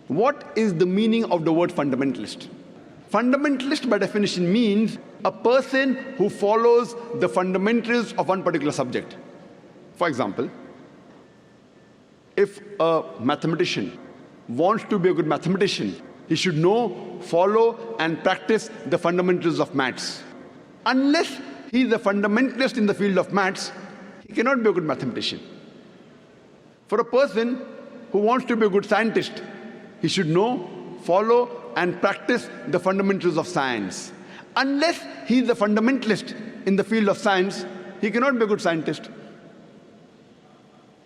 What is the meaning of the word fundamentalist? Fundamentalist by definition means a person who follows the fundamentals of one particular subject. For example, if a mathematician wants to be a good mathematician, he should know, follow, and practice the fundamentals of maths. Unless he is a fundamentalist in the field of maths, he cannot be a good mathematician. For a person who wants to be a good scientist, he should know, follow, and practice the fundamentals of science. Unless he is a fundamentalist in the field of science, he cannot be a good scientist.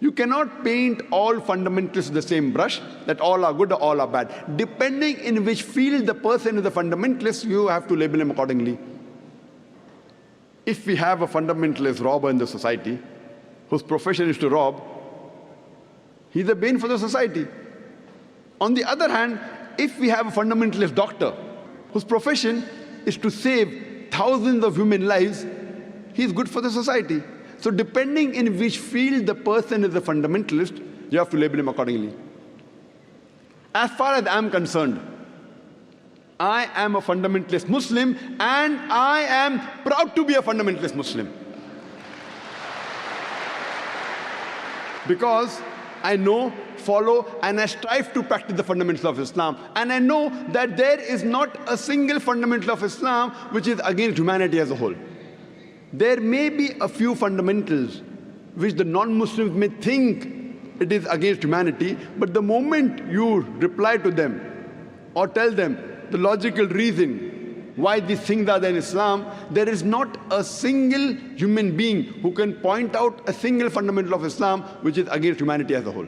You cannot paint all fundamentalists with the same brush, that all are good or all are bad. Depending in which field the person is a fundamentalist, you have to label him accordingly. If we have a fundamentalist robber in the society, whose profession is to rob, he's a bane for the society. On the other hand, if we have a fundamentalist doctor, whose profession is to save thousands of human lives, he's good for the society. So depending in which field the person is a fundamentalist, you have to label him accordingly. As far as I'm concerned, I am a fundamentalist Muslim, and I am proud to be a fundamentalist Muslim. Because I know, follow, and I strive to practice the fundamentals of Islam. And I know that there is not a single fundamental of Islam which is against humanity as a whole. There may be a few fundamentals which the non-Muslims may think it is against humanity, but the moment you reply to them or tell them the logical reason why these things are there in Islam, there is not a single human being who can point out a single fundamental of Islam which is against humanity as a whole.